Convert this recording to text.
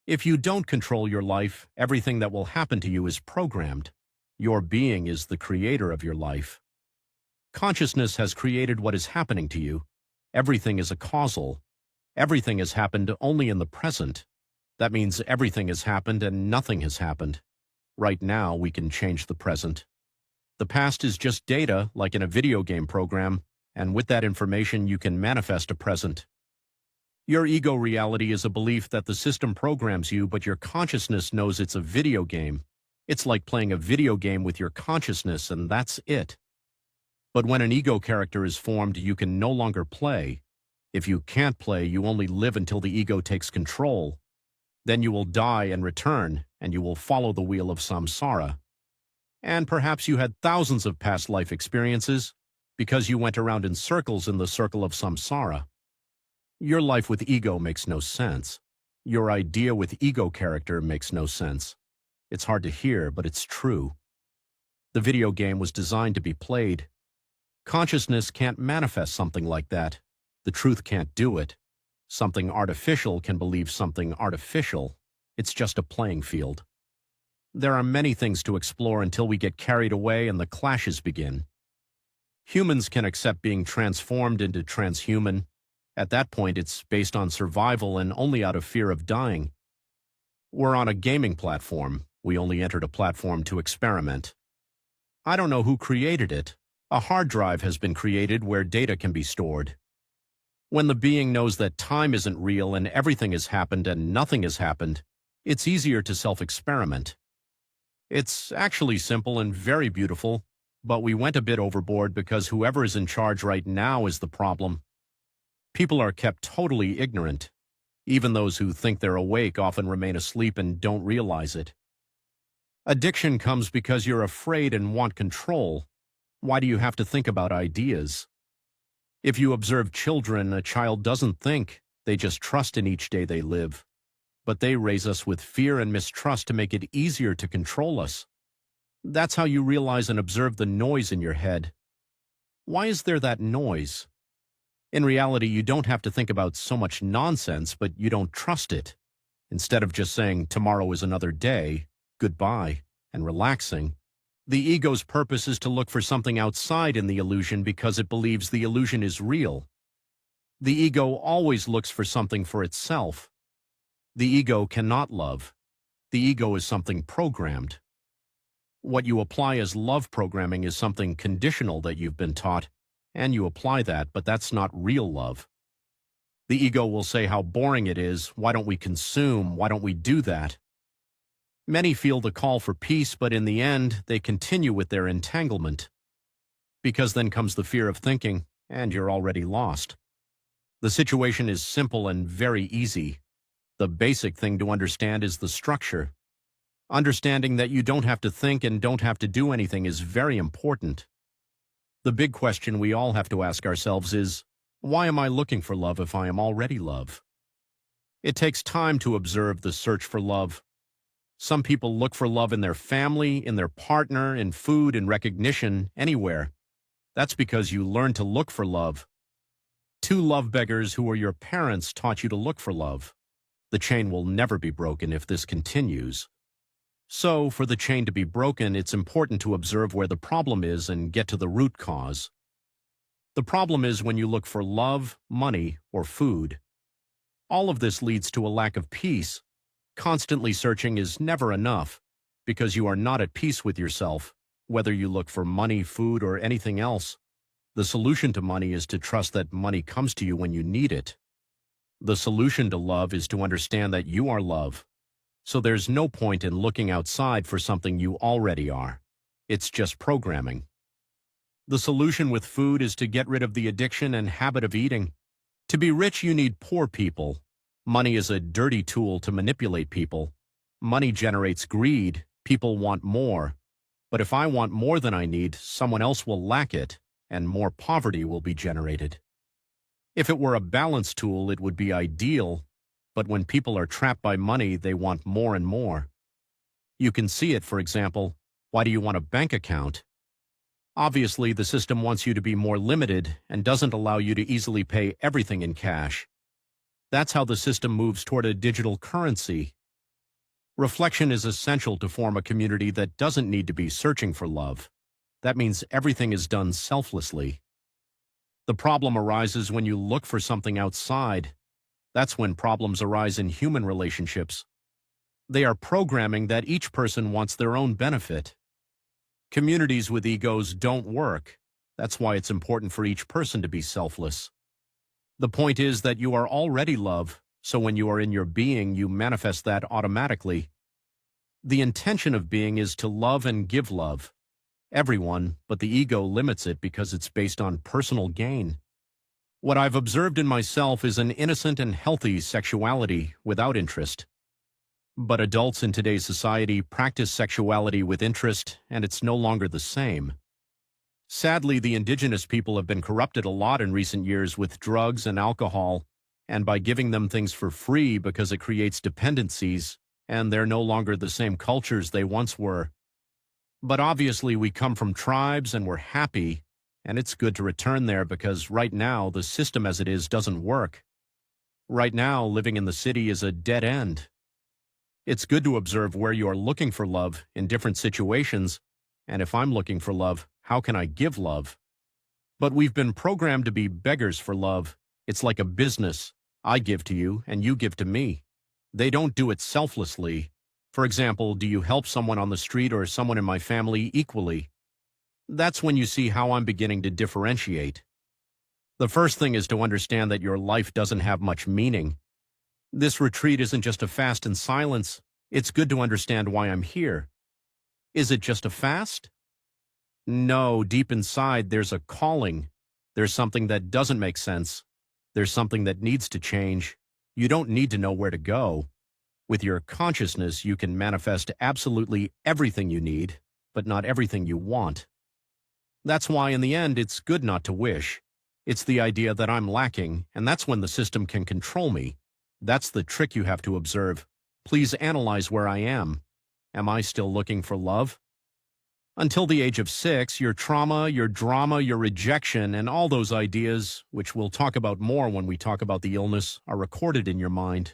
If you don't control your life, everything that will happen to you is programmed. Your being is the creator of your life. Consciousness has created what is happening to you. Everything is a causal. Everything has happened only in the present. That means everything has happened and nothing has happened. Right now, we can change the present. The past is just data, like in a video game program, and with that information, you can manifest a present. Your ego reality is a belief that the system programs you, but your consciousness knows it's a video game. It's like playing a video game with your consciousness, and that's it. But when an ego character is formed, you can no longer play. If you can't play, you only live until the ego takes control. Then you will die and return, and you will follow the wheel of samsara. And perhaps you had thousands of past life experiences because you went around in circles in the circle of samsara. Your life with ego makes no sense. Your idea with ego character makes no sense. It's hard to hear, but it's true. The video game was designed to be played. Consciousness can't manifest something like that. The truth can't do it. Something artificial can believe something artificial. It's just a playing field. There are many things to explore until we get carried away and the clashes begin. Humans can accept being transformed into transhuman. At that point, it's based on survival and only out of fear of dying. We're on a gaming platform. We only entered a platform to experiment. I don't know who created it. A hard drive has been created where data can be stored. When the being knows that time isn't real and everything has happened and nothing has happened, it's easier to self-experiment. It's actually simple and very beautiful, but we went a bit overboard because whoever is in charge right now is the problem. People are kept totally ignorant. Even those who think they're awake often remain asleep and don't realize it. Addiction comes because you're afraid and want control. Why do you have to think about ideas? If you observe children, a child doesn't think, they just trust in each day they live. But they raise us with fear and mistrust to make it easier to control us. That's how you realize and observe the noise in your head. Why is there that noise? In reality, you don't have to think about so much nonsense, but you don't trust it. Instead of just saying, tomorrow is another day, goodbye, and relaxing, the ego's purpose is to look for something outside in the illusion because it believes the illusion is real. The ego always looks for something for itself. The ego cannot love. The ego is something programmed. What you apply as love programming is something conditional that you've been taught, and you apply that, but that's not real love. The ego will say how boring it is, why don't we consume, why don't we do that? Many feel the call for peace, but in the end, they continue with their entanglement. Because then comes the fear of thinking, and you're already lost. The situation is simple and very easy. The basic thing to understand is the structure. Understanding that you don't have to think and don't have to do anything is very important. The big question we all have to ask ourselves is, why am I looking for love if I am already love? It takes time to observe the search for love. Some people look for love in their family, in their partner, in food, in recognition, anywhere. That's because you learned to look for love. Two love beggars who were your parents taught you to look for love. The chain will never be broken if this continues. So, for the chain to be broken, it's important to observe where the problem is and get to the root cause. The problem is when you look for love, money, or food. All of this leads to a lack of peace. Constantly searching is never enough, because you are not at peace with yourself, whether you look for money, food, or anything else. The solution to money is to trust that money comes to you when you need it. The solution to love is to understand that you are love. So there's no point in looking outside for something you already are. It's just programming. The solution with food is to get rid of the addiction and habit of eating. To be rich, you need poor people. Money is a dirty tool to manipulate people. Money generates greed. People want more. But if I want more than I need, someone else will lack it, and more poverty will be generated. If it were a balance tool, it would be ideal. But when people are trapped by money, they want more and more. You can see it, for example, why do you want a bank account? Obviously, the system wants you to be more limited and doesn't allow you to easily pay everything in cash. That's how the system moves toward a digital currency. Reflection is essential to form a community that doesn't need to be searching for love. That means everything is done selflessly. The problem arises when you look for something outside. That's when problems arise in human relationships. They are programming that each person wants their own benefit. Communities with egos don't work. That's why it's important for each person to be selfless. The point is that you are already love, so when you are in your being, you manifest that automatically. The intention of being is to love and give love. Everyone, but the ego limits it because it's based on personal gain. What I've observed in myself is an innocent and healthy sexuality without interest. But adults in today's society practice sexuality with interest, and it's no longer the same. Sadly, the indigenous people have been corrupted a lot in recent years with drugs and alcohol, and by giving them things for free because it creates dependencies, and they're no longer the same cultures they once were. But obviously we come from tribes and we're happy, and it's good to return there because right now the system as it is doesn't work. Right now, living in the city is a dead end. It's good to observe where you are looking for love in different situations, and if I'm looking for love, how can I give love? But we've been programmed to be beggars for love. It's like a business. I give to you, and you give to me. They don't do it selflessly. For example, do you help someone on the street or someone in my family equally? That's when you see how I'm beginning to differentiate. The first thing is to understand that your life doesn't have much meaning. This retreat isn't just a fast in silence. It's good to understand why I'm here. Is it just a fast? No, deep inside there's a calling. There's something that doesn't make sense. There's something that needs to change. You don't need to know where to go. With your consciousness, you can manifest absolutely everything you need, but not everything you want. That's why in the end it's good not to wish. It's the idea that I'm lacking, and that's when the system can control me. That's the trick you have to observe. Please analyze where I am. Am I still looking for love? Until the age of 6, your trauma, your drama, your rejection, and all those ideas, which we'll talk about more when we talk about the illness, are recorded in your mind.